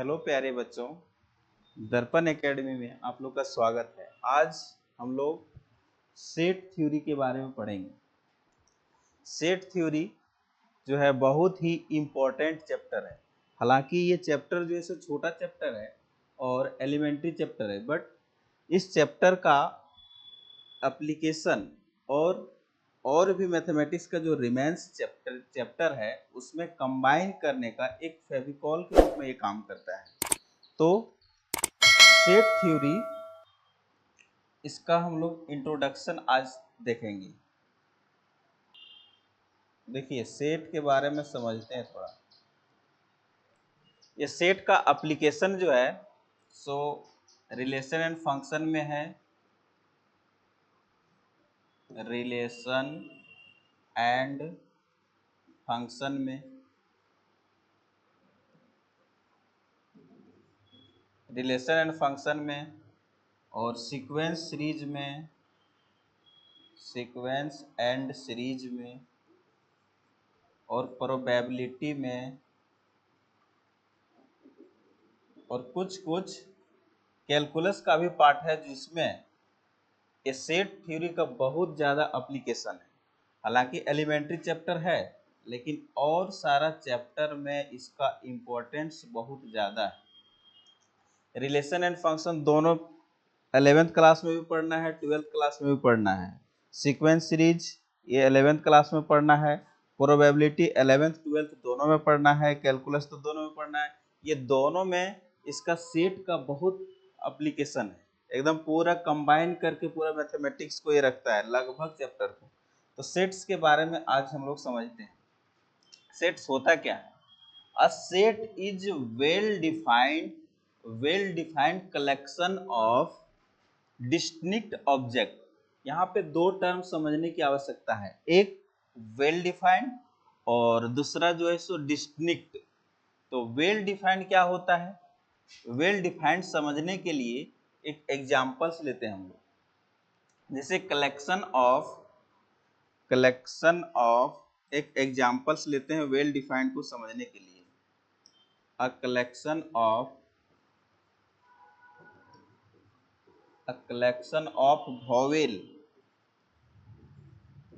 Hello प्यारे बच्चों, दर्पण एकेडमी में आप लोग का स्वागत है। आज हम लोग सेट थ्योरी के बारे में पढ़ेंगे। सेट थ्योरी जो है बहुत ही इम्पोर्टेंट चैप्टर है। हालांकि ये चैप्टर जो है सो छोटा चैप्टर है और एलिमेंट्री चैप्टर है, बट इस चैप्टर का एप्लीकेशन और भी मैथमेटिक्स का जो रिमेंस चैप्टर है उसमें कंबाइन करने का एक फेविकॉल के रूप में ये काम करता है। तो सेट थ्योरी, इसका हम लोग इंट्रोडक्शन आज देखेंगे। देखिए, सेट के बारे में समझते हैं थोड़ा। ये सेट का एप्लीकेशन जो है सो रिलेशन एंड फंक्शन में है। रिलेशन एंड फंक्शन में, रिलेशन एंड फंक्शन में और सीक्वेंस सीरीज में, सीक्वेंस एंड सीरीज में और प्रोबेबिलिटी में और कुछ कुछ कैलकुलस का भी पार्ट है जिसमें ये सेट थ्योरी का बहुत ज़्यादा एप्लीकेशन है। हालांकि एलिमेंट्री चैप्टर है लेकिन और सारा चैप्टर में इसका इम्पोर्टेंस बहुत ज़्यादा है। रिलेशन एंड फंक्शन दोनों 11th क्लास में भी पढ़ना है, 12th क्लास में भी पढ़ना है। सीक्वेंस सीरीज ये 11th क्लास में पढ़ना है। प्रोबेबिलिटी 11th 12th दोनों में पढ़ना है। कैलकुलस तो दोनों में पढ़ना है। ये दोनों में इसका सेट का बहुत एप्लीकेशन है। एकदम पूरा कंबाइन करके पूरा मैथमेटिक्स को ये रखता है, लगभग चैप्टर को। तो सेट्स के बारे में आज हम लोग समझते हैं। सेट्स होता क्या है? A set is well defined collection of distinct object. यहाँ पे दो टर्म समझने की आवश्यकता है, एक वेल डिफाइंड और दूसरा जो है सो डिस्टिंक्ट। तो वेल डिफाइंड क्या होता है? वेल डिफाइंड समझने के लिए एक एग्जांपल्स लेते हैं हम लोग। जैसे कलेक्शन ऑफ एक एग्जांपल्स लेते हैं वेल डिफाइंड को समझने के लिए। A collection of vowel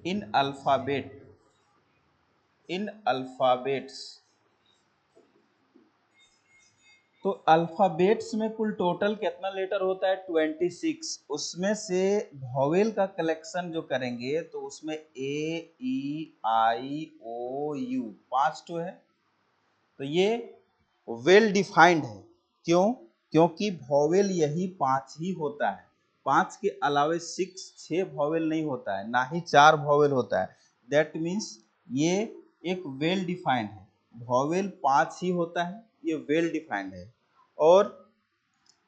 in alphabets. तो अल्फाबेट्स में कुल टोटल कितना लेटर होता है? 26। उसमें से वॉवेल का कलेक्शन जो करेंगे तो उसमें ए ई आई ओ यू 5 तो है। तो ये वेल डिफाइंड है। क्यों? क्योंकि वॉवेल यही 5 ही होता है। 5 के अलावे 6 वॉवेल नहीं होता है, ना ही 4 वॉवेल होता है। दैट मीन्स ये एक वेल डिफाइंड है। वॉवेल 5 ही होता है, ये वेल डिफाइंड है। और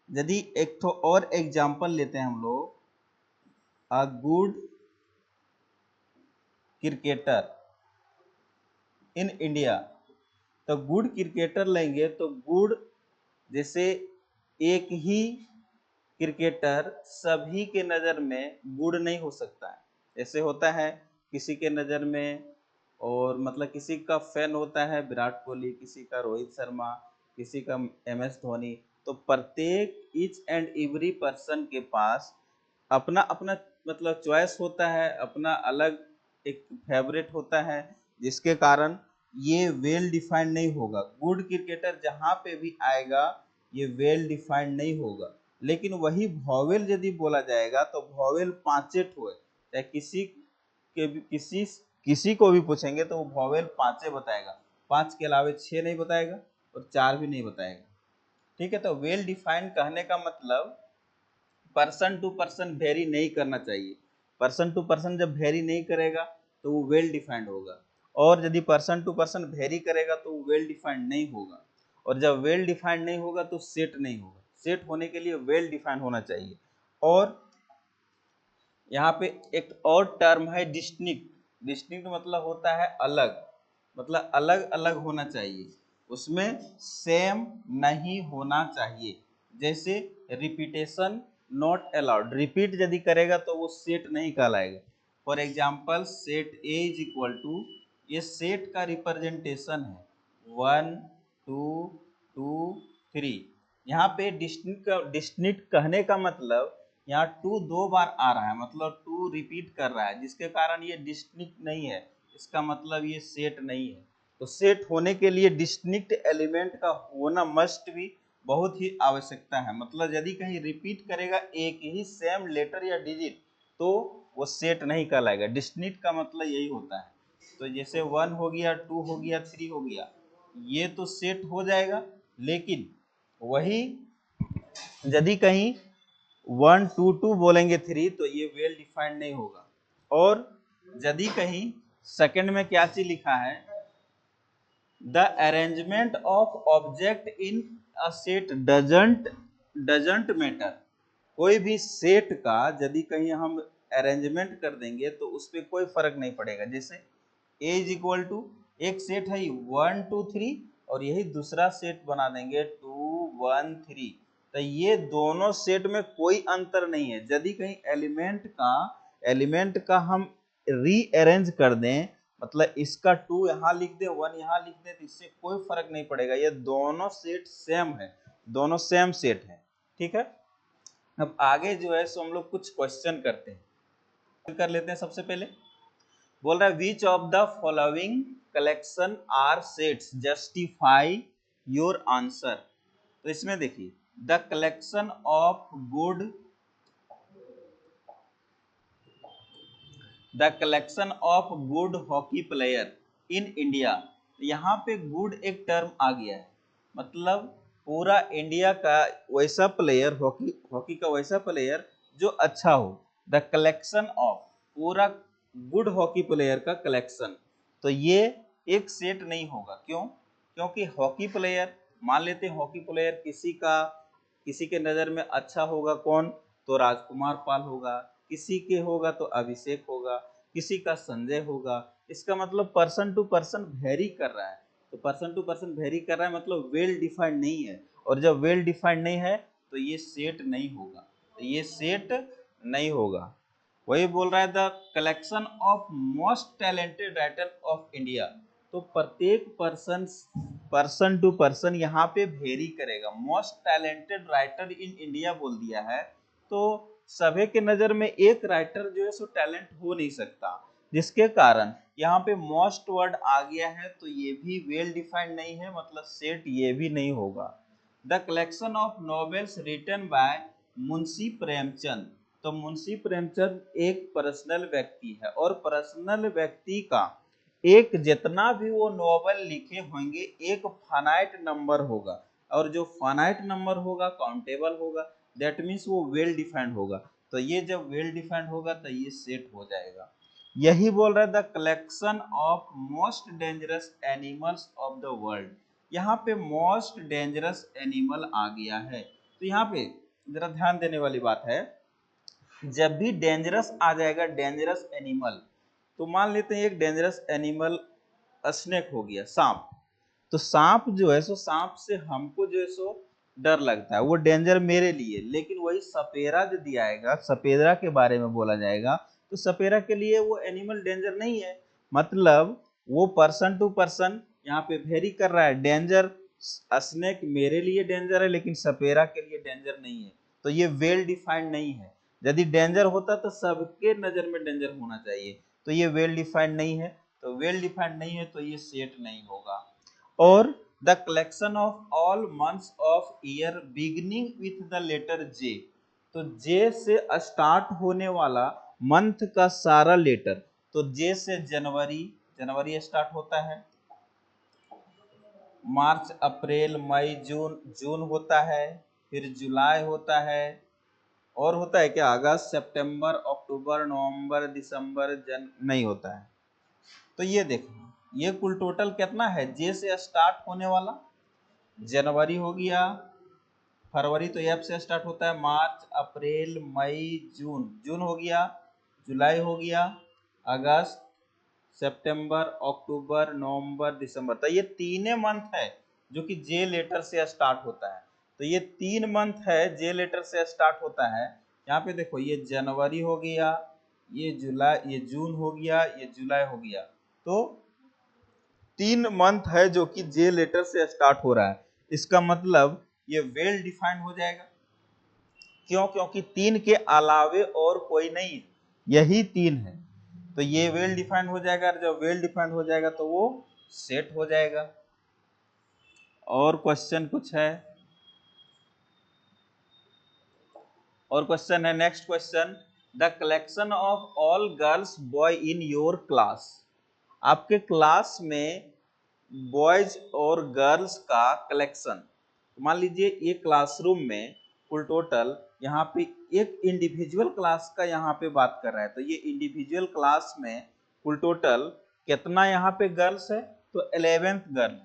यदि एक तो और एग्जांपल लेते हैं हम लोग, a good cricketer in India. तो गुड क्रिकेटर लेंगे तो गुड, जैसे एक ही क्रिकेटर सभी के नज़र में गुड नहीं हो सकता है। ऐसे होता है किसी के नज़र में, और मतलब किसी का फैन होता है विराट कोहली, किसी का रोहित शर्मा, किसी का MS धोनी। तो प्रत्येक ईच एंड एवरी पर्सन के पास अपना अपना मतलब चॉइस होता है, अपना अलग एक फेवरेट होता है, जिसके कारण ये वेल डिफाइंड नहीं होगा। गुड क्रिकेटर जहाँ पे भी आएगा ये वेल डिफाइंड नहीं होगा। लेकिन वही वॉवेल यदि बोला जाएगा तो वॉवेल 5 ठो है। चाहे किसी को भी पूछेंगे तो वो वॉवेल 5 बताएगा, 5 के अलावे 6 नहीं बताएगा और 4 भी नहीं बताएगा। ठीक है, तो वेल डिफाइंड कहने का मतलब पर्सन टू पर्सन वेरी नहीं करना चाहिए। पर्सन टू पर्सन जब वेरी नहीं करेगा तो वो वेल डिफाइंड होगा, और यदि पर्सन टू पर्सन वेरी करेगा तो वो वेल डिफाइंड नहीं होगा। और जब वेल डिफाइंड नहीं होगा तो सेट नहीं होगा। सेट होने के लिए वेल डिफाइंड होना चाहिए। और यहाँ पे एक और टर्म है डिस्टिंक्ट। डिस्टिंक्ट मतलब होता है अलग, मतलब अलग अलग होना चाहिए, उसमें सेम नहीं होना चाहिए। जैसे रिपीटेशन नॉट अलाउड, रिपीट यदि करेगा तो वो सेट नहीं कहलाएगा। For example set A is equal to, ये सेट का रिप्रेजेंटेशन है 1 2 2 3। यहाँ पे डिस्टिंक्ट कहने का मतलब यहाँ 2 2 बार आ रहा है, मतलब 2 रिपीट कर रहा है, जिसके कारण ये डिस्टिंक्ट नहीं है। इसका मतलब ये सेट नहीं है। तो सेट होने के लिए डिस्टिंक्ट एलिमेंट का होना मस्ट भी बहुत ही आवश्यकता है। मतलब यदि कहीं रिपीट करेगा एक ही सेम लेटर या डिजिट तो वो सेट नहीं कहलाएगा। डिस्टिंक्ट का मतलब यही होता है। तो जैसे 1 हो गया, 2 हो गया, 3 हो गया, ये तो सेट हो जाएगा। लेकिन वही यदि कहीं 1 2 2 बोलेंगे 3 तो ये वेल डिफाइंड नहीं होगा। और यदि कहीं सेकंड में क्या चीज लिखा है, the arrangement of object in a set doesn't matter. कोई भी सेट का यदि कहीं हम अरेंजमेंट कर देंगे तो उस पर कोई फर्क नहीं पड़ेगा। जैसे ए इज इक्वल टू, एक सेट है 1 2 3 और यही दूसरा सेट बना देंगे 2 1 3, तो ये दोनों सेट में कोई अंतर नहीं है। यदि कहीं एलिमेंट का हम रीअरेंज कर दें, मतलब इसका 2 यहाँ लिख दे 1 यहाँ लिख दे, तो इससे कोई फर्क नहीं पड़ेगा। ये दोनों सेट सेम है, दोनों सेम सेट है। ठीक है, अब आगे जो है सो हम लोग कुछ क्वेश्चन करते हैं, कर लेते हैं। सबसे पहले बोल रहा है which of the following collection are sets, justify your answer. तो इसमें देखिए the collection of good hockey player in India. यहाँ पे गुड एक टर्म आ गया है, मतलब पूरा इंडिया का वैसा प्लेयर, हॉकी का वैसा प्लेयर जो अच्छा हो। द कलेक्शन ऑफ, पूरा गुड हॉकी प्लेयर का कलेक्शन, तो ये एक सेट नहीं होगा। क्यों? क्योंकि हॉकी प्लेयर, मान लेते हैं हॉकी प्लेयर किसी के नज़र में अच्छा होगा, कौन? तो राजकुमार पाल होगा, किसी के होगा तो अभिषेक होगा, किसी का संजय होगा। इसका मतलब पर्सन टू पर्सन वेरी कर रहा है। तो पर्सन टू पर्सन वेरी कर रहा है मतलब वेल डिफाइंड नहीं है, और जब वेल डिफाइंड नहीं है तो ये सेट नहीं होगा, तो ये सेट नहीं होगा। वही बोल रहा है the collection of most talented writer of India. तो प्रत्येक पर्सन टू पर्सन यहाँ पे वेरी करेगा। Most talented writer in India बोल दिया है, तो सभी के नजर में एक राइटर जो है सो टैलेंट हो नहीं सकता, जिसके कारण यहाँ पे मोस्ट वर्ड आ गया है, तो ये भी वेल डिफाइंड नहीं है, मतलब सेट ये भी नहीं होगा। The collection of novels written by Munshi Premchand. तो मुंशी प्रेमचंद एक पर्सनल व्यक्ति है, और पर्सनल व्यक्ति का एक जितना भी वो नॉवेल लिखे होंगे एक फाइनाइट नंबर होगा, और जो फाइनाइट नंबर होगा काउंटेबल होगा, दैट मीन्स वो वेल डिफाइंड होगा। तो ये जब वेल डिफाइंड होगा तो ये सेट हो जाएगा। यही बोल रहा है the collection of most dangerous animals of the world. यहाँ पे मोस्ट डेंजरस एनिमल आ गया है, तो यहाँ पे जरा ध्यान देने वाली बात है, जब भी डेंजरस आ जाएगा डेंजरस एनिमल, तो मान लेते हैं एक डेंजरस एनिमल स्नेक हो गया, सांप। तो सांप जो है सो, सांप से हमको जो है सो डर लगता है, वो डेंजर मेरे लिए। लेकिन वही सपेरा जो दिया आएगा, सपेरा के बारे में बोला जाएगा, तो सपेरा के लिए वो एनिमल डेंजर नहीं है। मतलब वो पर्सन टू पर्सन यहाँ पे वेरी कर रहा है। डेंजर स्नेक मेरे लिए डेंजर है, लेकिन सपेरा के लिए डेंजर नहीं है, तो ये वेल डिफाइंड नहीं है। यदि डेंजर होता तो सबके नजर में डेंजर होना चाहिए, तो ये वेल डिफाइंड नहीं है। तो वेल डिफाइंड नहीं है तो ये सेट नहीं होगा। और the collection of all months of year beginning with the letter J. तो जे से स्टार्ट होने वाला मंथ का सारा लेटर, तो जे से जनवरी स्टार्ट होता है, मार्च अप्रैल मई जून होता है, फिर जुलाई होता है, और होता है क्या? अगस्त सितंबर अक्टूबर नवंबर दिसंबर नहीं होता है। तो ये देखो, ये कुल टोटल कितना है? जे से स्टार्ट होने वाला जनवरी हो गया, फरवरी तो एफ से स्टार्ट होता है, मार्च अप्रैल मई जून हो गया, जुलाई हो गया, अगस्त सितंबर अक्टूबर नवंबर दिसंबर। तो ये तीन मंथ है जो कि जे लेटर से स्टार्ट होता है। तो ये 3 मंथ है जे लेटर से स्टार्ट होता है। यहाँ पे देखो, ये जनवरी हो गया, ये जुलाई, ये जून हो गया, ये जुलाई हो गया। तो 3 मंथ है जो कि जे लेटर से स्टार्ट हो रहा है। इसका मतलब ये वेल डिफाइंड हो जाएगा। क्यों? क्योंकि 3 के अलावे और कोई नहीं है, यही 3 है, तो ये वेल डिफाइंड हो जाएगा। और जब वेल डिफाइंड हो जाएगा तो वो सेट हो जाएगा। और क्वेश्चन कुछ है? और क्वेश्चन है, next question, the collection of all girls boy in your class. आपके क्लास में बॉयज और गर्ल्स का कलेक्शन, मान लीजिए एक क्लासरूम में कुल टोटल, यहाँ पे एक इंडिविजुअल क्लास का यहाँ पे बात कर रहा है, तो ये इंडिविजुअल क्लास में कुल टोटल कितना यहाँ पे गर्ल्स है? तो 11th गर्ल,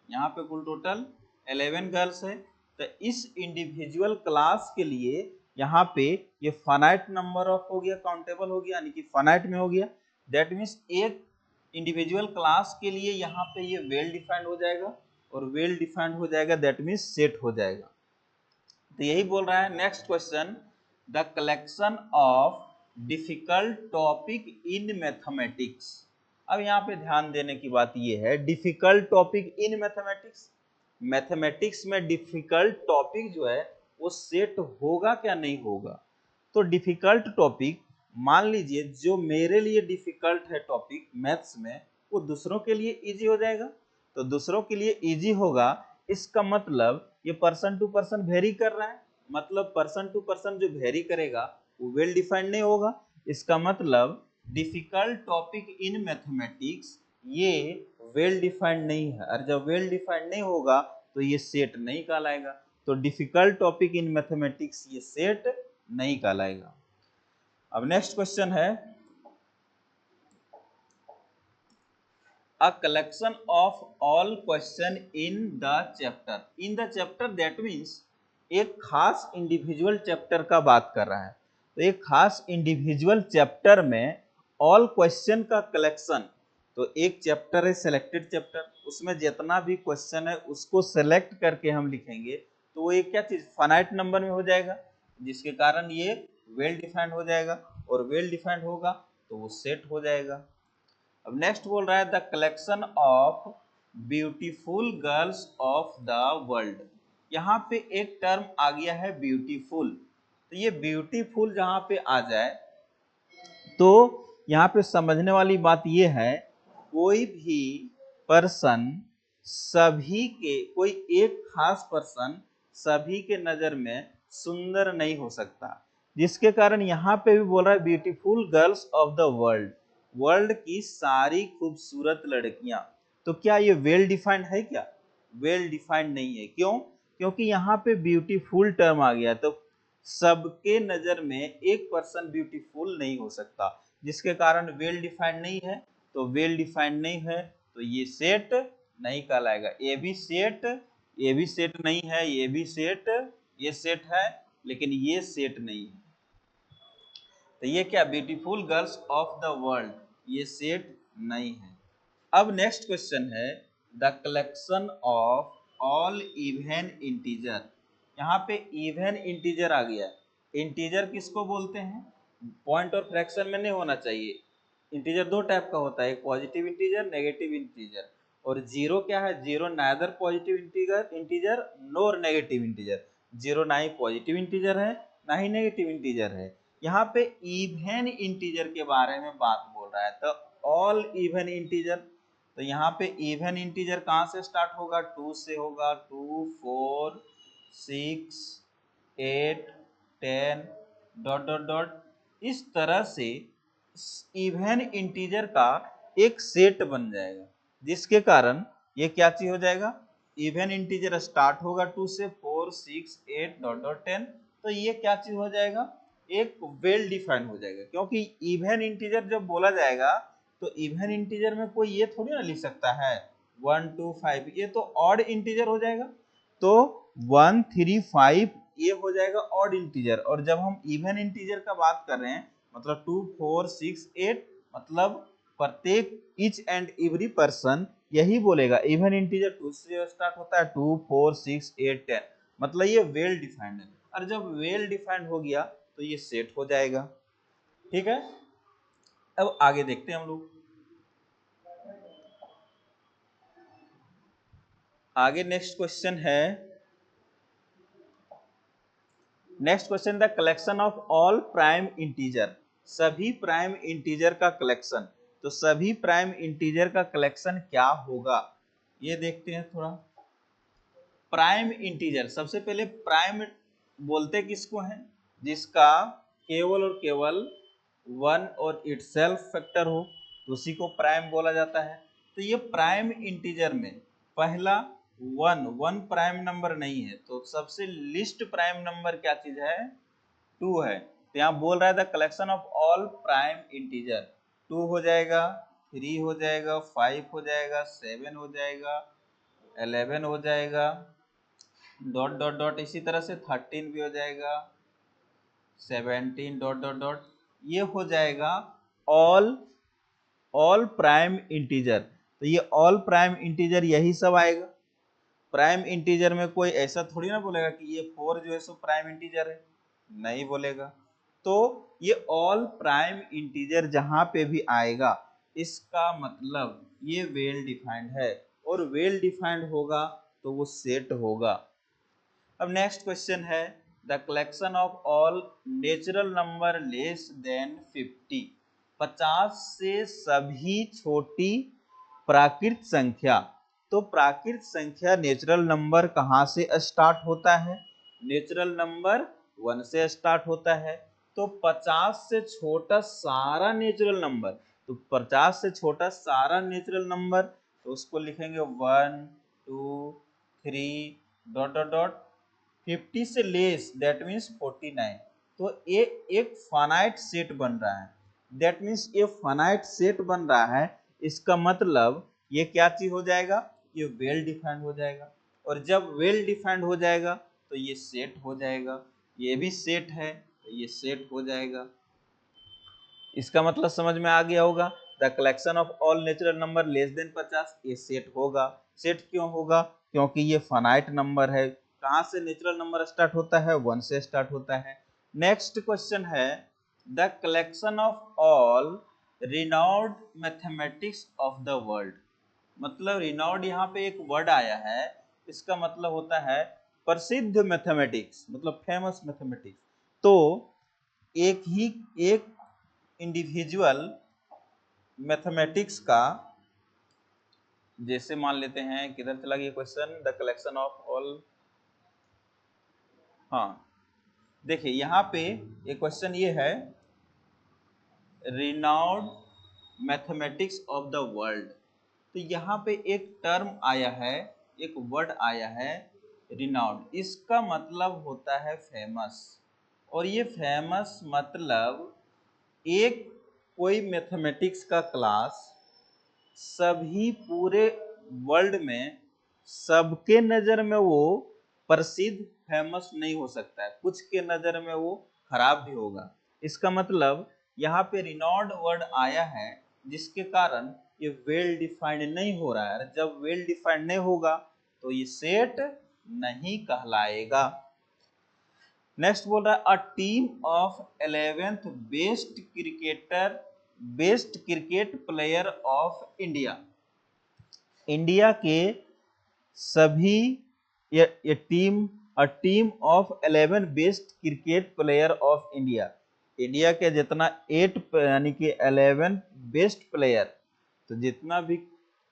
यहाँ पे कुल टोटल 11 गर्ल्स है। तो इस इंडिविजुअल क्लास के लिए यहाँ पे ये फाइनाइट नंबर ऑफ हो गया, काउंटेबल हो गया, यानी कि फाइनाइट में हो गया। दैट मीन्स एक इंडिविजुअल क्लास के लिए यहाँ पे ये वेल डिफाइंड हो जाएगा, और वेल डिफाइंड हो जाएगा दैट मीन्स सेट हो जाएगा। तो यही बोल रहा है। Next question, the collection of difficult topic in mathematics. अब यहाँ पे ध्यान देने की बात ये है, difficult topic in mathematics, mathematics में डिफिकल्ट टॉपिक जो है वो सेट होगा क्या नहीं होगा? तो डिफिकल्ट टॉपिक, मान लीजिए जो मेरे लिए डिफिकल्ट है टॉपिक मैथ्स में, वो दूसरों के लिए इजी हो जाएगा। तो दूसरों के लिए इजी होगा, इसका मतलब ये पर्सन टू पर्सन वेरी कर रहा है, मतलब पर्सन टू पर्सन जो वेरी करेगा वो वेल डिफाइंड नहीं होगा। इसका मतलब डिफिकल्ट टॉपिक इन मैथमेटिक्स ये वेल डिफाइंड नहीं है, और जब वेल डिफाइंड नहीं होगा तो ये सेट नहीं कहलाएगा। तो डिफिकल्ट टॉपिक इन मैथमेटिक्स ये सेट नहीं कहलाएगा। अब नेक्स्ट क्वेश्चन है, a collection of all question in the chapter। in the chapter that means एक खास इंडिविजुअल चैप्टर का बात कर रहा है। तो एक खास इंडिविजुअल चैप्टर में ऑल क्वेश्चन का कलेक्शन, तो एक चैप्टर है सिलेक्टेड चैप्टर, उसमें जितना भी क्वेश्चन है उसको सेलेक्ट करके हम लिखेंगे, तो वो एक क्या चीज फाइनाइट नंबर में हो जाएगा, जिसके कारण ये वेल डिफाइंड हो जाएगा, और वेल डिफाइंड होगा तो वो सेट हो जाएगा। अब नेक्स्ट बोल रहा है, the collection of beautiful girls of the world. यहाँ पे एक टर्म आ गया है ब्यूटीफुल, तो ये ब्यूटीफुल जहाँ पे आ जाए तो यहाँ पे समझने वाली बात ये है, कोई भी पर्सन सभी के, कोई एक खास पर्सन सभी के नजर में सुंदर नहीं हो सकता, जिसके कारण यहाँ पे भी बोल रहा है beautiful girls of the world, world की सारी खूबसूरत लड़कियां। तो क्या ये वेल डिफाइंड है? क्या वेल डिफाइंड नहीं है। क्यों? क्योंकि यहाँ पे ब्यूटीफुल टर्म आ गया, तो सबके नजर में एक पर्सन ब्यूटीफुल नहीं हो सकता, जिसके कारण वेल डिफाइंड नहीं है। तो वेल डिफाइंड नहीं है तो ये सेट नहीं कहलाएगा। ये भी सेट नहीं है, ये भी सेट, ये सेट है लेकिन ये सेट नहीं है। तो ये क्या, beautiful girls of the world, ये सेट नहीं है। अब नेक्स्ट क्वेश्चन है, the collection of all even integer. यहाँ पे इवन इंटीजर आ गया। इंटीजर किसको बोलते हैं? पॉइंट और फ्रैक्शन में नहीं होना चाहिए। इंटीजर दो टाइप का होता है, एक पॉजिटिव इंटीजर, नेगेटिव इंटीजर। और जीरो क्या है? जीरो नाइदर पॉजिटिव इंटीजर नोर नेगेटिव इंटीजर। जीरो ना ही पॉजिटिव इंटीजर है ना ही नेगेटिव इंटीजर है। यहाँ पे इवन इंटीजर के बारे में बात बोल रहा है, तो ऑल इवन इंटीजर। तो यहाँ पे इवन इंटीजर कहाँ से स्टार्ट होगा? 2 से होगा, 2, 4, 6, 8, 10 डॉट डॉट डॉट। इस तरह से इवन इंटीजर का एक सेट बन जाएगा, जिसके कारण ये क्या चीज हो जाएगा? इवन इंटीजर स्टार्ट होगा 2 से, 4, 6, 8 डॉट डॉट 10, तो ये क्या चीज हो जाएगा? एक वेल डिफाइंड हो जाएगा। क्योंकि इवन इंटीजर जब बोला जाएगा तो इवन इंटीजर में कोई ये थोड़ी ना लिख सकता है 1, 2, 5, ये तो ऑड इंटीजर हो जाएगा। तो 1, 3, 5 ये हो जाएगा ऑड इंटीजर। और जब हम इवन इंटीजर का बात कर रहे हैं मतलब 2, 4, 6, 8, मतलब प्रत्येक ईच एंड एवरी पर्सन यही बोलेगा। इवन इंटीजर 2 से स्टार्ट होता है, 2, 4, 6, 8, 10, मतलब ये वेल डिफाइंड है। और जब वेल डिफाइंड हो गया तो ये सेट हो जाएगा। ठीक है, अब आगे देखते हैं हम लोग। आगे नेक्स्ट क्वेश्चन है, next question, the collection of all prime integer, सभी प्राइम इंटीजर का कलेक्शन। तो सभी प्राइम इंटीजर का कलेक्शन क्या होगा, ये देखते हैं थोड़ा। प्राइम इंटीजर, सबसे पहले प्राइम बोलते किसको हैं, जिसका केवल और केवल वन और इटसेल्फ फैक्टर हो, तो उसी को प्राइम बोला जाता है। तो ये प्राइम इंटीजर में पहला वन प्राइम नंबर नहीं है, तो सबसे लिस्ट प्राइम नंबर क्या चीज है, 2 है। तो यहाँ बोल रहा है the collection of all prime integer, 2 हो जाएगा, 3 हो जाएगा, 5 हो जाएगा, 7 हो जाएगा, 11 हो जाएगा, डॉट डॉट डॉट, इसी तरह से 13 भी हो जाएगा, 17 डॉट डॉट डॉट, ये हो जाएगा ऑल प्राइम इंटीजर। तो ये ऑल प्राइम इंटीजर यही सब आएगा। प्राइम इंटीजर में कोई ऐसा थोड़ी ना बोलेगा कि ये 4 जो है सो प्राइम इंटीजर है, नहीं बोलेगा। तो ये ऑल प्राइम इंटीजर जहां पे भी आएगा, इसका मतलब ये वेल डिफाइंड है, और वेल डिफाइंड होगा तो वो सेट होगा। अब नेक्स्ट क्वेश्चन है, the collection of all natural number less then 50, 50 से सभी छोटी प्राकृत संख्या। तो प्राकृत संख्या नेचुरल नंबर कहाँ से स्टार्ट होता है, नेचुरल नंबर 1 से स्टार्ट होता है। तो 50 से छोटा सारा नेचुरल नंबर, तो 50 से छोटा सारा नेचुरल नंबर, तो उसको लिखेंगे 1 2 3 डॉट डॉट डॉट, 50 से लेस दैट मीन्स 49। तो ये एक फाइनाइट सेट बन रहा है, दैट मीन्स ये फाइनाइट सेट बन रहा है, इसका मतलब ये क्या चीज हो जाएगा, ये वेल डिफाइंड हो जाएगा। और जब वेल डिफाइंड हो जाएगा तो ये सेट हो जाएगा, ये भी सेट है तो ये सेट हो जाएगा। इसका मतलब समझ में आ गया होगा, the collection of all natural number less then 50, ये सेट होगा। सेट क्यों होगा, क्योंकि ये फाइनाइट नंबर है। कहाँ से नेचुरल नंबर स्टार्ट होता है, 1 से स्टार्ट होता है। नेक्स्ट क्वेश्चन है, the collection of all renowned mathematics of the world. मतलब रिनाउंड यहाँ पे एक वर्ड आया है, इसका मतलब होता है प्रसिद्ध मैथमेटिक्स, मतलब फेमस मैथमेटिक्स। तो एक इंडिविजुअल मैथमेटिक्स का, जैसे मान लेते हैं, किधर चला गया question, the collection of all, हाँ देखिए यहाँ पे एक क्वेश्चन ये है, renowned mathematics of the world. तो यहाँ पे एक टर्म आया है, एक वर्ड आया है रिनाउंड, इसका मतलब होता है फेमस। और ये फेमस मतलब एक कोई मैथमेटिक्स का क्लास सभी पूरे वर्ल्ड में सबके नजर में वो प्रसिद्ध फेमस नहीं हो सकता है, कुछ के नजर में वो खराब भी होगा। इसका मतलब यहाँ पे रिनॉर्ड वर्ड आया है, जिसके कारण ये वेल डिफाइंड नहीं हो रहा है। जब वेल डिफाइंड नहीं होगा तो ये सेट नहीं कहलाएगा। नेक्स्ट बोल रहा है, a team of 11th best cricket player of India. India के सभी ये team, a team of 11 best cricket player of India, India के जितना 8 यानी कि 11 बेस्ट प्लेयर, तो जितना भी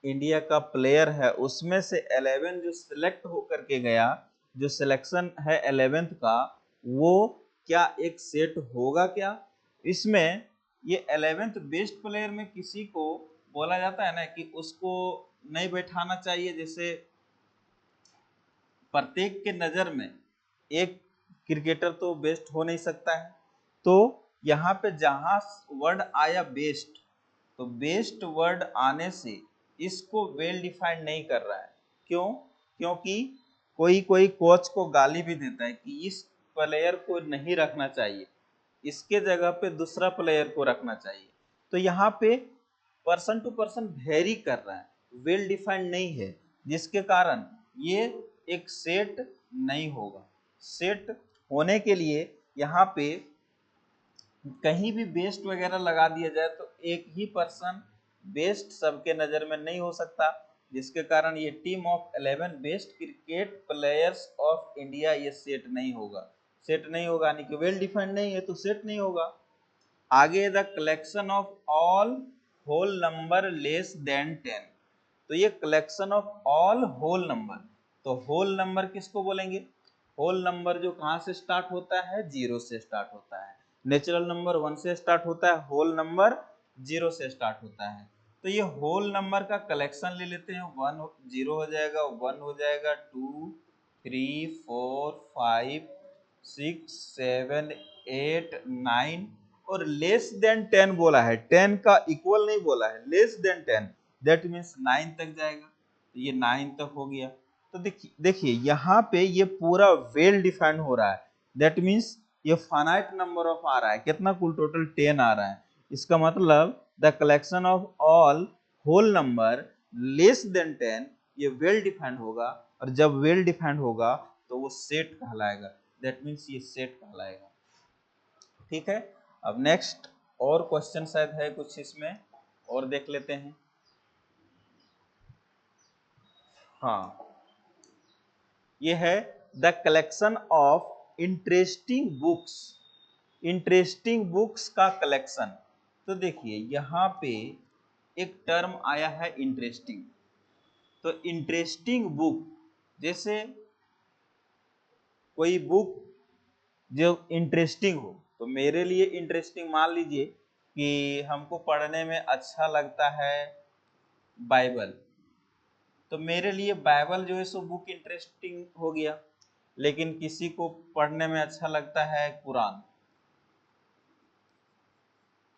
इंडिया का प्लेयर है उसमें से 11 जो सिलेक्ट होकर के गया, जो सिलेक्शन है 11th का, वो क्या एक सेट होगा क्या। इसमें ये 11th बेस्ट प्लेयर में किसी को बोला जाता है ना कि उसको नहीं बैठाना चाहिए, जैसे प्रत्येक के नजर में एक क्रिकेटर तो बेस्ट हो नहीं सकता है। तो यहाँ पे जहां वर्ड आया बेस्ट, तो बेस्ट वर्ड आने से इसको वेल डिफाइंड नहीं कर रहा है। क्यों, क्योंकि कोई कोई कोच को गाली भी देता है कि इस प्लेयर को नहीं रखना चाहिए, इसके जगह पे दूसरा प्लेयर को रखना चाहिए। तो यहाँ पे पर्सन टू पर्सन वेरी कर रहा है, वेल डिफाइंड नहीं है, जिसके कारण ये एक सेट नहीं होगा। सेट होने के लिए यहाँ पे कहीं भी बेस्ट वगैरह लगा दिया जाए तो एक ही पर्सन बेस्ट सबके नजर में नहीं हो सकता, जिसके कारण ये team of 11 best cricket players of India ये सेट नहीं होगा। सेट नहीं होगा, यानी कि वेल डिफाइंड नहीं है तो सेट नहीं होगा। आगे the collection of all whole number less than 10, तो ये collection of all whole number, तो होल नंबर किसको बोलेंगे? होल नंबर जो कहाँ से स्टार्ट होता है? 0 से स्टार्ट होता है। नेचुरल नंबर 1 से स्टार्ट होता है, होल नंबर 0 से स्टार्ट होता है। तो ये होल नंबर का कलेक्शन ले लेते हैं, 1 0 हो जाएगा, 1 हो जाएगा, 2 3 4 5 6 7 8 9, और लेस देन 10 बोला है, 10 का इक्वल नहीं बोला है, लेस देन 10, दैट मीन्स 9 तक जाएगा, तो ये 9 तक हो गया। तो देखिए यहाँ पे ये पूरा वेल डिफाइंड हो रहा है, दैट मीन्स ये फाइनाइट नंबर ऑफ आ रहा है, कितना कुल टोटल 10 आ रहा है। इसका मतलब the collection of all whole number less than 10 ये वेल डिफाइंड होगा, और जब वेल डिफाइंड होगा तो वो सेट कहलाएगा, दैट मीन्स ये सेट कहलाएगा। ठीक है, अब नेक्स्ट और क्वेश्चन शायद है कुछ इसमें, और देख लेते हैं। हाँ, ये है the collection of interesting books, interesting books का कलेक्शन। तो देखिए यहाँ पे एक टर्म आया है इंटरेस्टिंग, तो इंटरेस्टिंग बुक, जैसे कोई बुक जो इंटरेस्टिंग हो, तो मेरे लिए इंटरेस्टिंग मान लीजिए कि हमको पढ़ने में अच्छा लगता है बाइबल, तो मेरे लिए बाइबल जो है सो बुक इंटरेस्टिंग हो गया। लेकिन किसी को पढ़ने में अच्छा लगता है कुरान,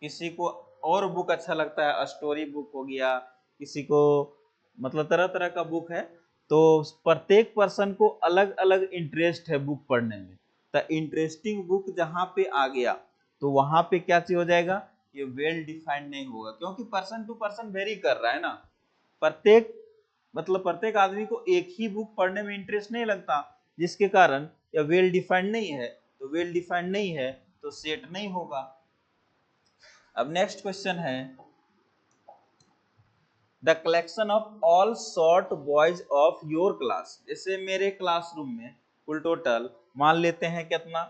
किसी को और बुक अच्छा लगता है, स्टोरी बुक हो गया, किसी को मतलब तरह तरह का बुक है, तो प्रत्येक पर्सन को अलग अलग इंटरेस्ट है बुक पढ़ने में। तो इंटरेस्टिंग बुक जहाँ पे आ गया तो वहां पे क्या चीज हो जाएगा? ये वेल डिफाइंड नहीं होगा, क्योंकि पर्सन टू पर्सन वेरी कर रहा है ना। प्रत्येक मतलब प्रत्येक आदमी को एक ही बुक पढ़ने में इंटरेस्ट नहीं लगता, जिसके कारण यह वेल डिफाइंड नहीं है। तो वेल डिफाइंड नहीं है तो सेट नहीं होगा। अब नेक्स्ट क्वेश्चन है the collection of all short boys of your class. जैसे मेरे क्लासरूम में कुल टोटल मान लेते हैं कितना,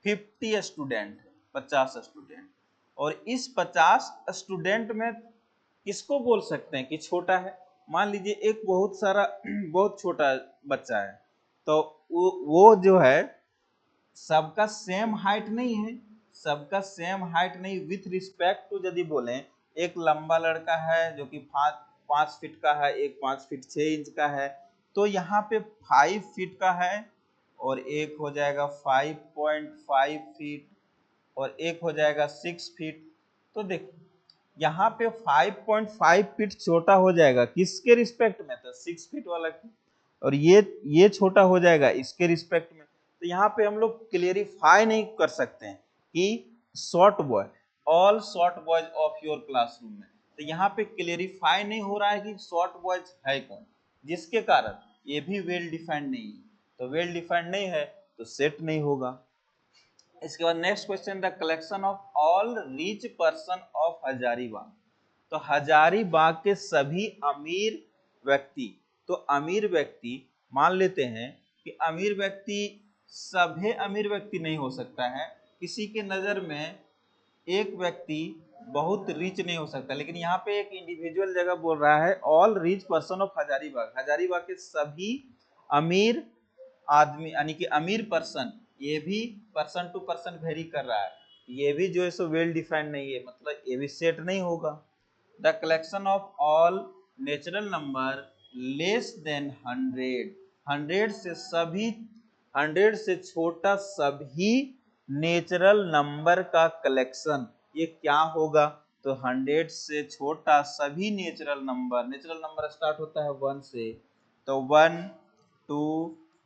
50 स्टूडेंट, 50 स्टूडेंट, और इस 50 स्टूडेंट में किसको बोल सकते हैं कि छोटा है? मान लीजिए एक बहुत सारा बहुत छोटा बच्चा है, तो वो जो है सबका सेम हाइट नहीं है, सबका सेम हाइट नहीं, विथ रिस्पेक्ट टू यदि बोले, एक लंबा लड़का है जो कि 5 फीट का है, एक 5 फीट 6 इंच का है, तो यहाँ पे 5 फीट का है, और एक हो जाएगा 5.5 फीट, और एक हो जाएगा 6 फीट। तो देख यहाँ पे 5.5 फीट छोटा हो जाएगा किसके रिस्पेक्ट में? तो 6 फीट वाला की, और ये छोटा हो जाएगा इसके रिस्पेक्ट में। तो यहाँ पे हम लोग क्लियरिफाई नहीं कर सकते हैं कि short boy, all short boys of your classroom में, तो यहाँ पे क्लियरिफाई नहीं हो रहा है कि शॉर्ट बॉयज है कौन, जिसके कारण ये भी वेल डिफाइंड नहीं है। तो वेल डिफाइंड नहीं है तो सेट नहीं होगा। इसके बाद next question, the collection of all rich person of Hazaribagh. तो हजारीबाग के सभी अमीर व्यक्ति, तो अमीर व्यक्ति मान लेते हैं कि अमीर व्यक्ति सभी अमीर व्यक्ति नहीं हो सकता है, किसी के नजर में एक व्यक्ति बहुत रिच नहीं हो सकता, लेकिन यहाँ पे एक इंडिविजुअल जगह बोल रहा है all rich person of Hazaribagh, Hazaribagh के सभी अमीर आदमी, यानी कि अमीर पर्सन, ये भी पर्सन टू पर्सन वेरी कर रहा है, ये भी जो है सो वेल डिफाइंड नहीं है, मतलब ये भी सेट नहीं होगा। The collection of all natural number less then 100, 100 से सभी, 100 से छोटा सभी नेचुरल नंबर का कलेक्शन, ये क्या होगा? तो 100 से छोटा सभी नेचुरल नंबर स्टार्ट होता है 1 से, तो 1 2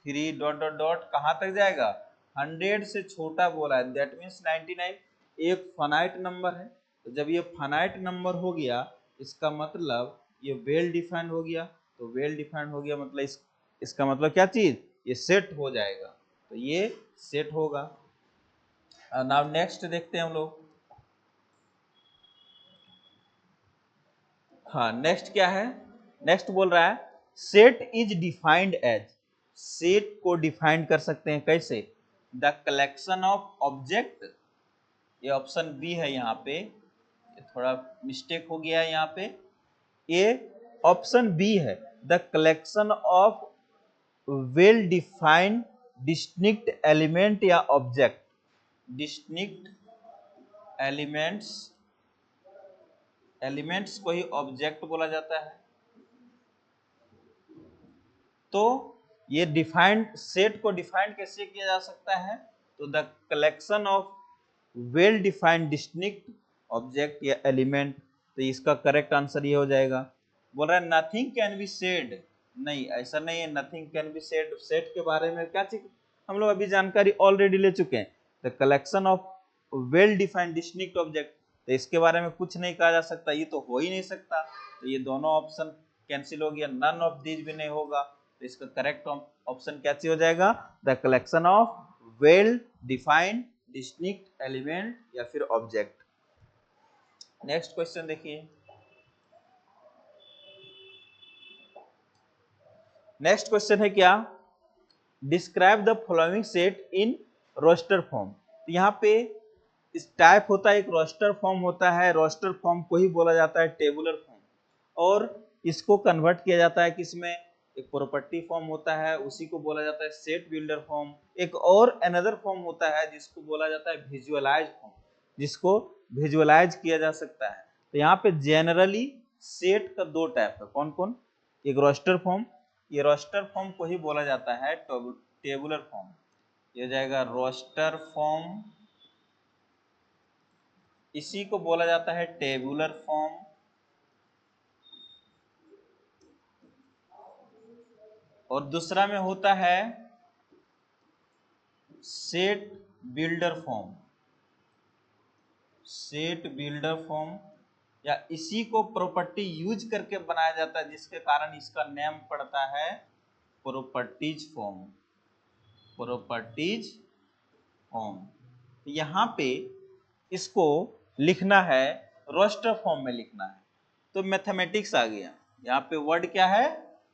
3 डॉट डॉट डॉट कहाँ तक जाएगा? 100 से छोटा बोला है, दैट मीन्स 99 एक फाइनाइट नंबर है। तो जब ये फाइनाइट नंबर हो गया इसका मतलब ये वेल डिफाइंड हो गया, तो वेल डिफाइंड हो गया मतलब इसका मतलब क्या चीज? ये सेट हो जाएगा, तो ये सेट होगा। नाउ नेक्स्ट देखते हैं हम लोग। हाँ, नेक्स्ट क्या है? नेक्स्ट बोल रहा है set is defined as, set को डिफाइंड कर सकते हैं कैसे? द कलेक्शन ऑफ ऑब्जेक्ट, ये ऑप्शन बी है यहाँ पे, थोड़ा मिस्टेक हो गया है यहाँ पे, ये ऑप्शन बी है, the collection of well defined distinct element या ऑब्जेक्ट। डिस्टिंक्ट एलिमेंट्स को ही ऑब्जेक्ट बोला जाता है। तो ये डिफाइंड सेट को डिफाइंड कैसे किया जा सकता है, तो the collection of well defined distinct object या एलिमेंट। तो इसका करेक्ट आंसर ये हो जाएगा। बोल रहा है नथिंग कैन बी सेड, नहीं ऐसा नहीं है, nothing can be said, set के बारे में क्या चीज हम लोग अभी जानकारी ऑलरेडी ले चुके हैं। The collection of well defined distinct object, तो इसके बारे में कुछ नहीं कहा जा सकता, ये तो हो ही नहीं सकता। तो ये दोनों ऑप्शन कैंसिल हो गया, नन ऑफ दीज भी नहीं होगा। तो इसका करेक्ट ऑप्शन क्या हो जाएगा, the collection of well defined distinct element या फिर ऑब्जेक्ट। नेक्स्ट क्वेश्चन देखिए, नेक्स्ट क्वेश्चन है क्या, describe the following set in roster form. तो यहाँ पे इस टाइप होता है, एक रोस्टर फॉर्म होता है, रोस्टर फॉर्म को ही बोला जाता है टेबुलर फॉर्म, और इसको कन्वर्ट किया जाता है किसमें, एक प्रॉपर्टी फॉर्म होता है, उसी को बोला जाता है सेट बिल्डर फॉर्म। एक और अनदर फॉर्म होता है जिसको बोला जाता है विजुअलाइज फॉर्म, जिसको विजुअलाइज किया जा सकता है। तो यहाँ पे जनरली सेट का दो टाइप है, कौन कौन, एक रोस्टर फॉर्म, ये रोस्टर फॉर्म को ही बोला जाता है टेबुलर फॉर्म, ये हो जाएगा रोस्टर फॉर्म, इसी को बोला जाता है टेबुलर फॉर्म। और दूसरा में होता है set builder form, set builder form, या इसी को प्रॉपर्टी यूज करके बनाया जाता है, जिसके कारण इसका नेम पड़ता है प्रॉपर्टीज फॉर्म, प्रॉपर्टीज फॉर्म। यहाँ पे इसको लिखना है रोस्टर फॉर्म में लिखना है, तो मैथमेटिक्स आ गया, यहाँ पे वर्ड क्या है,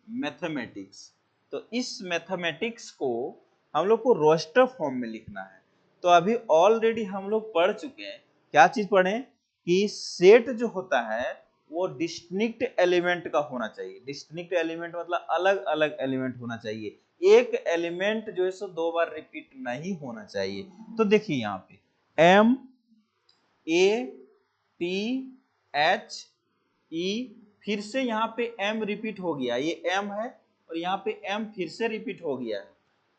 मैथमेटिक्स। तो इस मैथमेटिक्स को हम लोग को रोस्टर फॉर्म में लिखना है। तो अभी ऑलरेडी हम लोग पढ़ चुके हैं, क्या चीज पढ़े, कि सेट जो होता है वो डिस्टिंक्ट एलिमेंट का होना चाहिए। डिस्टिंक्ट एलिमेंट मतलब अलग अलग एलिमेंट होना चाहिए, एक एलिमेंट जो है सो दो बार रिपीट नहीं होना चाहिए। तो देखिए यहाँ पे M A T H E, फिर से यहाँ पे एम रिपीट हो गया, ये एम है और यहाँ पे एम फिर से रिपीट हो गया है।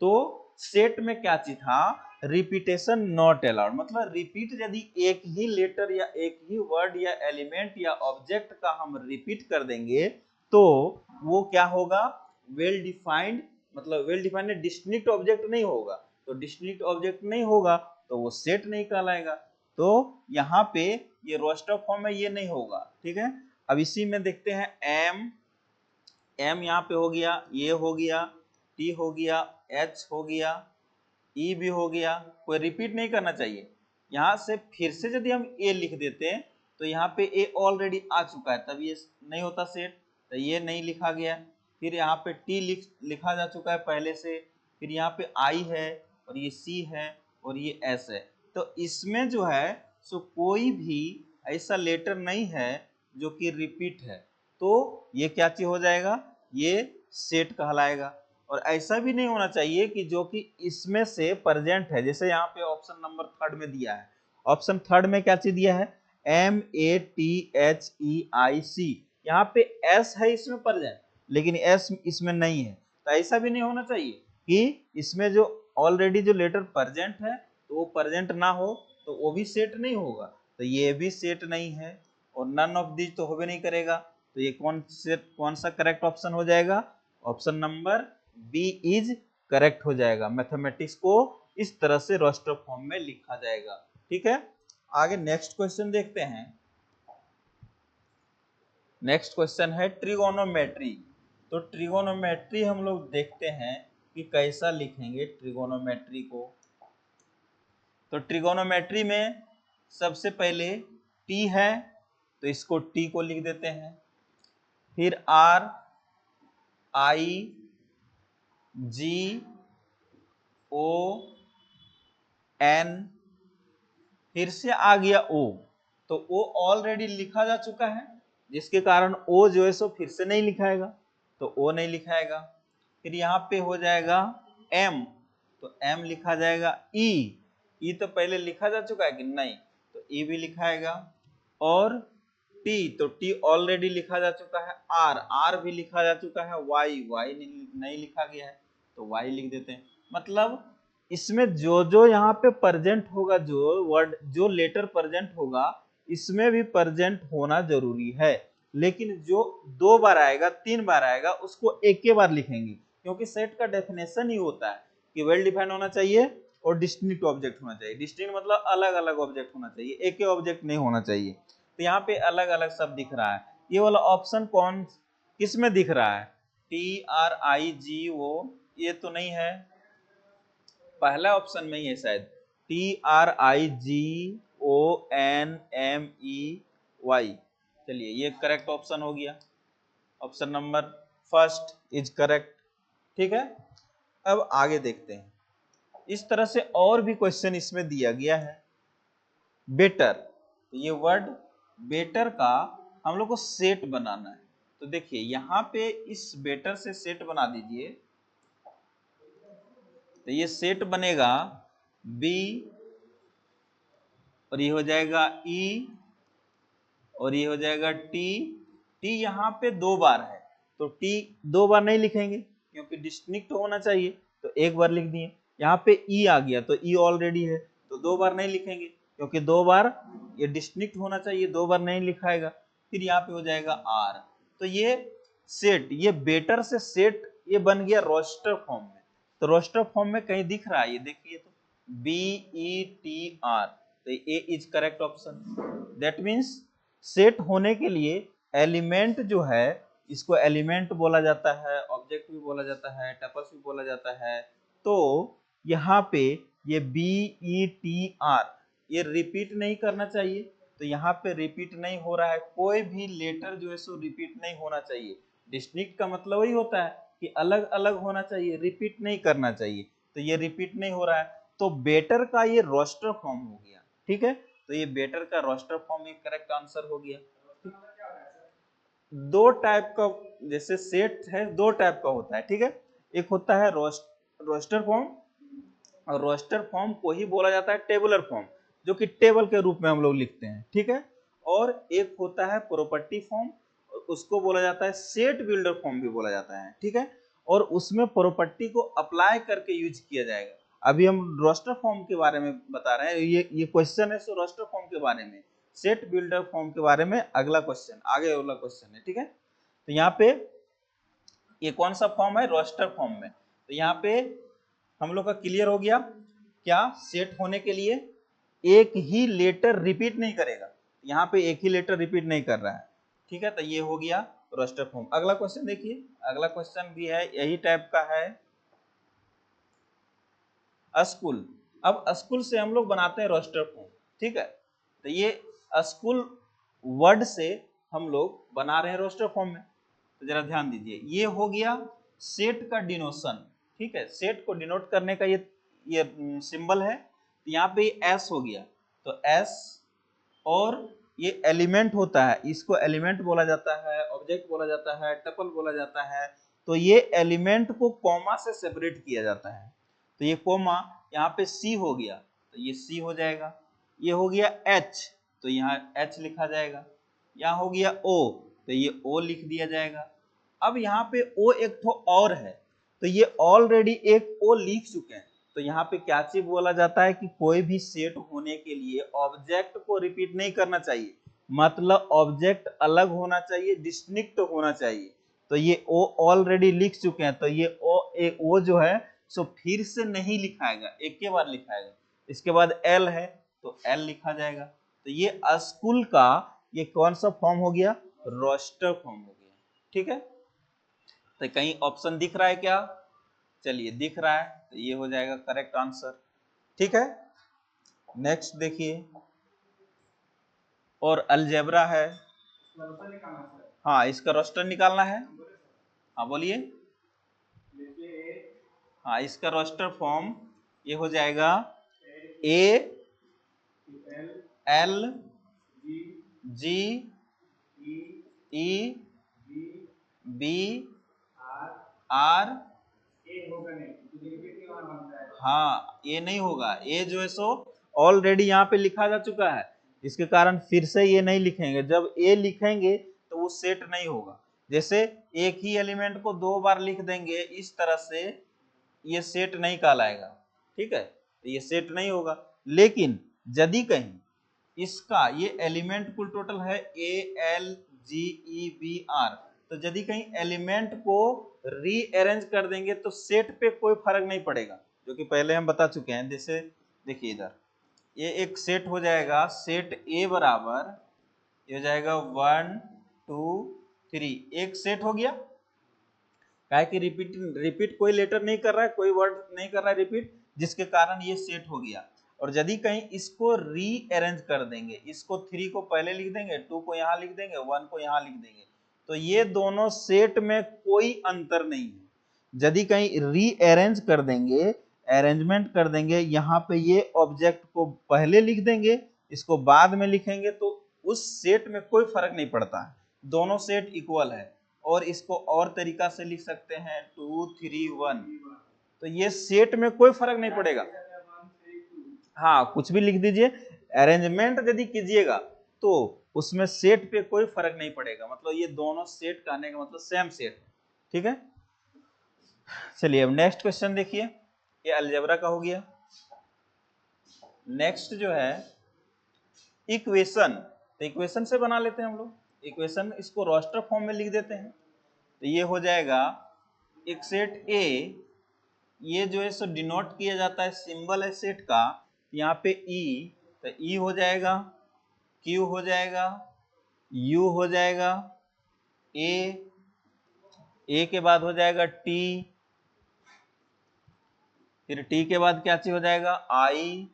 तो सेट में क्या चीज था, रिपीटेशन नॉट अलाउड, मतलब रिपीट यदि एक ही लेटर या एक ही वर्ड या एलिमेंट या ऑब्जेक्ट का हम रिपीट कर देंगे तो वो क्या होगा, वेल डिफाइंड, मतलब वेल डिफाइंड डिस्टिंक्ट ऑब्जेक्ट नहीं होगा। तो डिस्टिंक्ट ऑब्जेक्ट नहीं होगा तो वो सेट नहीं कहलाएगा। तो यहाँ पे ये रोस्टर फॉर्म में ये नहीं होगा, ठीक है। अब इसी में देखते हैं एम, एम यहाँ पे हो गया, ये हो गया, टी हो गया, एच हो गया, ई भी हो गया, कोई रिपीट नहीं करना चाहिए। यहाँ से फिर से यदि हम ए लिख देते हैं तो यहाँ पे ए ऑलरेडी आ चुका है, तब ये नहीं होता सेट, तो ये नहीं लिखा गया। फिर यहाँ पे टी लिखा जा चुका है पहले से, फिर यहाँ पे आई है और ये सी है और ये एस है। तो इसमें जो है सो कोई भी ऐसा लेटर नहीं है जो कि रिपीट है, तो ये क्या चीज हो जाएगा, ये सेट कहलाएगा। और ऐसा भी नहीं होना चाहिए कि जो कि इसमें से प्रेजेंट है, जैसे यहाँ पे ऑप्शन नंबर थर्ड में दिया है, ऑप्शन थर्ड में क्या चीज दिया है, M A T H E I C, यहाँ पे एस है इसमें प्रेजेंट, लेकिन एस इसमें नहीं है। तो ऐसा भी नहीं होना चाहिए कि इसमें जो ऑलरेडी जो लेटर प्रेजेंट है तो वो प्रेजेंट ना हो, तो वो भी सेट नहीं होगा। तो ये भी सेट नहीं है और नन ऑफ दिस तो होबे नहीं करेगा। तो ये कौन सा करेक्ट ऑप्शन हो जाएगा, option number B is correct हो जाएगा। मैथमेटिक्स को इस तरह से रोस्टर फॉर्म में लिखा जाएगा, ठीक है। आगे नेक्स्ट क्वेश्चन देखते हैं। नेक्स्ट क्वेश्चन है ट्रिगोनोमेट्री। तो ट्रिगोनोमेट्री हम लोग देखते हैं कि कैसा लिखेंगे ट्रिगोनोमेट्री को। तो ट्रिगोनोमेट्री में सबसे पहले टी है तो इसको टी को लिख देते हैं, फिर are I ji O N, फिर से आ गया ओ, तो ओ ऑलरेडी लिखा जा चुका है, जिसके कारण ओ जो है सो फिर से नहीं लिखाएगा, तो ओ नहीं लिखाएगा। फिर यहाँ पे हो जाएगा एम, तो एम लिखा जाएगा। ई तो पहले लिखा जा चुका है कि नहीं, तो ई भी लिखाएगा। और टी, तो टी ऑलरेडी लिखा जा चुका है। आर भी लिखा जा चुका है। वाई नहीं लिखा गया है, तो वाई लिख देते हैं। मतलब इसमें जो जो यहाँ पे प्रेजेंट होगा, जो वर्ड जो लेटर प्रेजेंट होगा, इसमें भी प्रेजेंट होना जरूरी है। लेकिन जो 2 बार आएगा, 3 बार आएगा, उसको एक के बार लिखेंगे, क्योंकि सेट का डेफिनेशन ही होता है कि वेल डिफाइंड होना चाहिए और डिस्टिंक्ट ऑब्जेक्ट होना चाहिए। डिस्टिंक्ट मतलब अलग अलग ऑब्जेक्ट होना चाहिए, एक ही ऑब्जेक्ट नहीं होना चाहिए। तो यहाँ पे अलग अलग सब दिख रहा है। ये वाला ऑप्शन कौन किस में दिख रहा है? TRIGO, ये तो नहीं है, पहला ऑप्शन में ही है शायद, TRIGONMEY। चलिए ये करेक्ट ऑप्शन हो गया, option number first is correct. ठीक है, अब आगे देखते हैं। इस तरह से और भी क्वेश्चन इसमें दिया गया है। बेटर, तो ये वर्ड बेटर का हम लोग को सेट बनाना है। तो देखिए यहाँ पे इस बेटर से सेट बना दीजिए, तो ये सेट बनेगा बी, और ये हो जाएगा ई, और ये हो जाएगा टी। टी यहाँ पे 2 बार है, तो टी 2 बार नहीं लिखेंगे क्योंकि डिस्टिंक्ट होना चाहिए, तो 1 बार लिख दिए। यहाँ पे ई आ गया, तो ई ऑलरेडी है, तो 2 बार नहीं लिखेंगे क्योंकि 2 बार ये डिस्टिंक्ट होना चाहिए, 2 बार नहीं लिखाएगा। फिर यहाँ पे हो जाएगा आर। तो ये सेट, ये बेटर से सेट ये बन गया रोस्टर फॉर्म में। तो रोस्टर फॉर्म में कहीं दिख रहा है, ये देखिए, तो BETR, तो A is correct option. That means set होने के लिए एलिमेंट जो है, इसको एलिमेंट बोला जाता है, ऑब्जेक्ट भी बोला जाता है, टपल्स भी बोला जाता है। तो यहाँ पे ये BETR ये रिपीट नहीं करना चाहिए, तो यहाँ पे रिपीट नहीं हो रहा है। कोई भी लेटर जो है सो रिपीट नहीं होना चाहिए। डिस्टिंक्ट का मतलब वही होता है कि अलग अलग होना चाहिए, रिपीट नहीं करना चाहिए, तो ये रिपीट नहीं हो रहा है। तो बेटर का ये रोस्टर फॉर्म हो गया। ठीक है, तो ये बेटर का रोस्टर फॉर्म एक करेक्ट आंसर हो गया। 2 टाइप का, जैसे सेट है 2 टाइप का होता है। ठीक है, एक होता है रोस्टर फॉर्म, और रोस्टर फॉर्म को ही बोला जाता है टेबुलर फॉर्म, जो कि टेबल के रूप में हम लोग लिखते हैं। ठीक है, और एक होता है प्रॉपर्टी फॉर्म, उसको बोला जाता है सेट बिल्डर फॉर्म भी बोला जाता है। ठीक है, और उसमें प्रॉपर्टी को अप्लाई करके यूज किया जाएगा। अभी हम रोस्टर फॉर्म के बारे में बता रहे हैं, ये क्वेश्चन है सो रोस्टर फॉर्म के बारे में। सेट बिल्डर फॉर्म के बारे में अगला क्वेश्चन, आगे वाला क्वेश्चन है। ठीक है, तो यहाँ पे ये कौन सा फॉर्म है? रोस्टर फॉर्म में। तो यहाँ पे हम लोग का क्लियर हो गया, क्या सेट होने के लिए एक ही लेटर रिपीट नहीं करेगा, यहाँ पे एक ही लेटर रिपीट नहीं कर रहा है। ठीक है, तो ये हो गया रोस्टर फॉर्म। अगला क्वेश्चन देखिए, अगला क्वेश्चन भी है यही टाइप का है, स्कूल। अब स्कूल से हम लोग बनाते हैं रोस्टर फॉर्म। ठीक है, तो ये स्कूल वर्ड से हम लोग बना रहे हैं रोस्टर फॉर्म में। तो जरा ध्यान दीजिए, ये हो गया सेट का डिनोशन। ठीक है, सेट को डिनोट करने का ये सिंबल है। तो यहाँ पे एस हो गया, तो एस, और ये एलिमेंट होता है, इसको एलिमेंट बोला जाता है, ऑब्जेक्ट बोला जाता है, टपल बोला जाता है। तो ये एलिमेंट को कॉमा से सेपरेट किया जाता है। तो ये कॉमा यहाँ पे सी हो गया, तो ये सी हो जाएगा। ये हो गया एच, तो यहाँ एच लिखा जाएगा। यहाँ हो गया ओ, तो ये ओ लिख दिया जाएगा। अब यहाँ पे ओ एक ठो और है, तो ये ऑलरेडी एक ओ लिख चुके हैं। तो यहाँ पे क्या चीज बोला जाता है कि कोई भी सेट होने के लिए ऑब्जेक्ट को रिपीट नहीं करना चाहिए, मतलब ऑब्जेक्ट अलग होना चाहिए, डिस्टिंक्ट होना चाहिए। तो ये ओ ऑलरेडी लिख चुके हैं, तो ये ओ जो है सो फिर से नहीं लिखाएगा, एक के बार लिखाएगा। इसके बाद एल है, तो एल लिखा जाएगा। तो ये स्कूल का ये कौन सा फॉर्म हो गया? रोस्टर फॉर्म हो गया। ठीक है, तो कहीं ऑप्शन दिख रहा है क्या? चलिए दिख रहा है, तो ये हो जाएगा करेक्ट आंसर। ठीक है, नेक्स्ट देखिए, और अलजेब्रा है। हाँ, इसका रोस्टर निकालना है। हाँ बोलिए। हाँ, इसका रोस्टर फॉर्म ये हो जाएगा A L G E B R, हाँ ये नहीं होगा, ये जो है सो ऑलरेडी यहाँ पे लिखा जा चुका है, इसके कारण फिर से ये नहीं लिखेंगे। जब ए लिखेंगे तो वो सेट नहीं होगा। जैसे एक ही एलिमेंट को दो बार लिख देंगे इस तरह से, ये सेट नहीं कहलाएगा, ठीक है, तो ये सेट नहीं होगा। लेकिन यदि कहीं इसका ये एलिमेंट कुल टोटल है A L G E B R, तो यदि कहीं एलिमेंट को रीअरेंज कर देंगे तो सेट पे कोई फर्क नहीं पड़ेगा, जो कि पहले हम बता चुके हैं। जैसे देखिए इधर ये एक सेट हो जाएगा, सेट ए बराबर ये हो जाएगा 1 2 3, एक सेट हो गया। क्या है कि रिपीट कोई लेटर नहीं कर रहा है, कोई वर्ड नहीं कर रहा है रिपीट, जिसके कारण ये सेट हो गया। और यदि कहीं इसको रीअरेंज कर देंगे, इसको 3 को पहले लिख देंगे, 2 को यहाँ लिख देंगे, 1 को यहाँ लिख देंगे, तो ये दोनों सेट में कोई अंतर नहीं है। यदि कहीं रीअरेंज कर देंगे, अरेंजमेंट कर देंगे, यहाँ पे ये ऑब्जेक्ट को पहले लिख देंगे, इसको बाद में लिखेंगे, तो उस सेट में कोई फर्क नहीं पड़ता है, दोनों सेट इक्वल है। और इसको और तरीका से लिख सकते हैं 2 3 1, तो ये सेट में कोई फर्क नहीं पड़ेगा। हाँ कुछ भी लिख दीजिए, अरेंजमेंट यदि कीजिएगा तो उसमें सेट पे कोई फर्क नहीं पड़ेगा, मतलब ये दोनों सेट कहने का मतलब सेम सेट, ठीक है। चलिए अब नेक्स्ट क्वेश्चन देखिए, ये अलजेब्रा का हो गया। नेक्स्ट जो है इक्वेशन, तो इक्वेशन से बना लेते हैं हम लोग इक्वेशन, इसको रोस्टर फॉर्म में लिख देते हैं। तो ये हो जाएगा एक सेट ए, ये जो है सो डिनोट किया जाता है, सिंबल है सेट का, यहाँ पे ई, तो ई हो जाएगा, क्यू हो जाएगा, यू हो जाएगा, ए के बाद हो जाएगा टी, फिर टी के बाद क्या चीज हो जाएगा आई,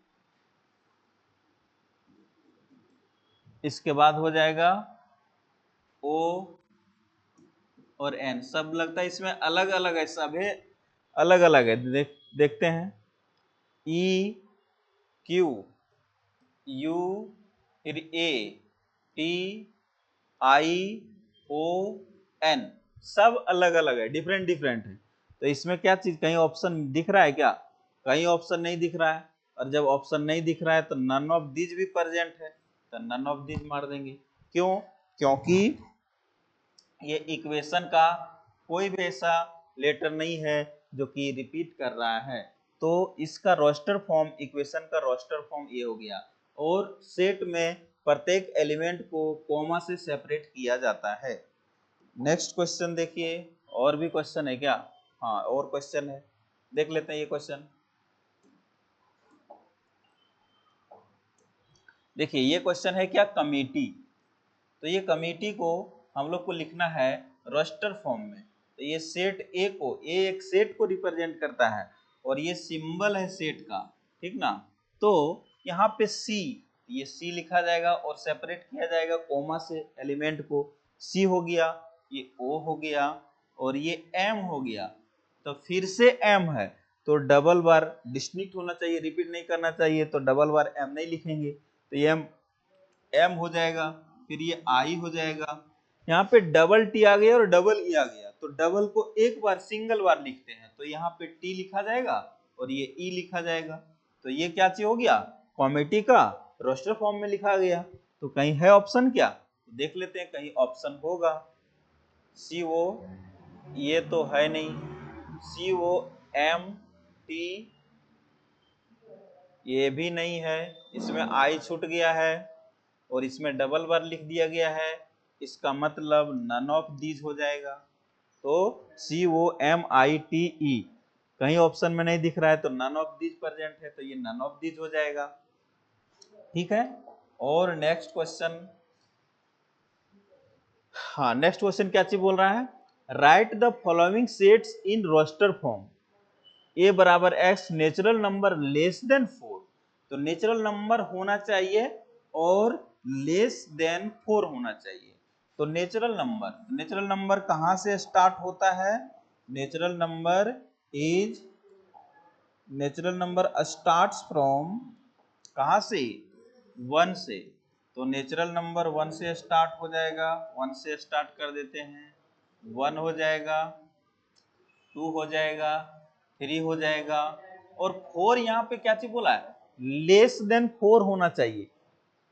इसके बाद हो जाएगा ओ और एन। सब लगता है इसमें अलग अलग है, सब है अलग अलग है, देखते हैं ई क्यू यू फिर A T I O N, सब अलग अलग है, डिफरेंट डिफरेंट है। तो इसमें क्या चीज, कहीं ऑप्शन दिख रहा है क्या? कहीं ऑप्शन नहीं दिख रहा है, और जब ऑप्शन नहीं दिख रहा है तो नन ऑफ दीज भी प्रेजेंट है, तो नन ऑफ दीज मार देंगे। क्यों? क्योंकि ये इक्वेशन का कोई भी ऐसा लेटर नहीं है जो कि रिपीट कर रहा है, तो इसका रोस्टर फॉर्म, इक्वेशन का रोस्टर फॉर्म ये हो गया। और सेट में प्रत्येक एलिमेंट को कॉमा से सेपरेट किया जाता है। नेक्स्ट क्वेश्चन देखिए, और भी क्वेश्चन है क्या? हाँ और क्वेश्चन है, देख लेते हैं ये क्वेश्चन। देखिए ये क्वेश्चन है क्या, कमिटी। तो ये कमिटी को हम लोग को लिखना है रोस्टर फॉर्म में। तो ये सेट ए को, ए एक सेट को रिप्रेजेंट करता है और ये सिंबल है सेट का, ठीक ना। तो यहाँ पे सी, ये सी लिखा जाएगा और सेपरेट किया जाएगा कोमा से एलिमेंट को। सी हो गया, ये ओ हो गया और ये एम हो गया। तो फिर से एम है तो डबल बार डिस्टिंक्ट होना चाहिए, रिपीट नहीं करना चाहिए, तो डबल बार एम नहीं लिखेंगे, तो ये एम हो जाएगा। फिर ये आई हो जाएगा, यहाँ पे डबल टी आ गया और डबल ई आ गया, तो डबल को एक बार सिंगल बार लिखते हैं, तो यहाँ पे टी लिखा जाएगा और ये ई लिखा जाएगा। तो ये क्या चीज हो गया, कॉमिटी का रोस्टर फॉर्म में लिखा गया। तो कहीं है ऑप्शन क्या, तो देख लेते हैं कहीं ऑप्शन होगा। सी ओ, ये तो है नहीं, सी ओ एम टी ये भी नहीं है, इसमें आई छूट गया है और इसमें डबल बार लिख दिया गया है, इसका मतलब नन ऑफ दीज हो जाएगा। तो सी O M I T E कहीं ऑप्शन में नहीं दिख रहा है, तो नन ऑफ दीज प्रेजेंट है, तो ये नन ऑफ दीज हो जाएगा, ठीक है। और नेक्स्ट क्वेश्चन, हाँ नेक्स्ट क्वेश्चन क्या चीज बोल रहा है, write the following sets in roster form, A बराबर X natural number less than 4, तो नेचुरल नंबर होना चाहिए और लेस देन 4 होना चाहिए। तो नेचुरल नंबर कहां से स्टार्ट होता है, नेचुरल नंबर स्टार्ट्स फ्रॉम कहाँ से? 1 से। तो नेचुरल नंबर 1 से स्टार्ट हो जाएगा, 1 से स्टार्ट कर देते हैं। 1 हो जाएगा, 2 हो जाएगा, 3 हो जाएगा, और 4 यहाँ पे क्या चीज बोला है? लेस देन 4 होना चाहिए।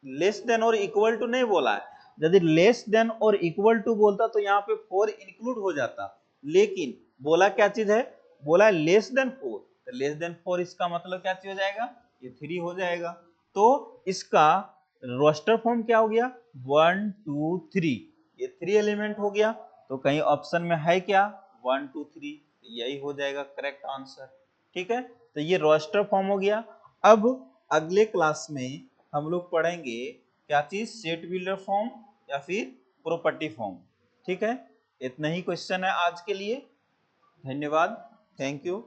लेस देन और इक्वल टू नहीं बोला है। यदि लेस देन और इक्वल टू बोलता तो यहाँ पे 4 इंक्लूड हो जाता, लेकिन बोला क्या चीज है? बोला है लेस देन 4। तो लेस देन 4 इसका मतलब क्या चीज हो जाएगा? ये 3 हो जाएगा। तो इसका रोस्टर फॉर्म क्या हो गया? 1 2 3, ये 3 एलिमेंट हो गया। तो कहीं ऑप्शन में है क्या? 1 2 3, यही हो जाएगा करेक्ट आंसर। ठीक है, तो ये रोस्टर फॉर्म हो गया। अब अगले क्लास में हम लोग पढ़ेंगे क्या चीज? सेट बिल्डर फॉर्म या फिर प्रॉपर्टी फॉर्म। ठीक है, इतना ही क्वेश्चन है आज के लिए। धन्यवाद, थैंक यू।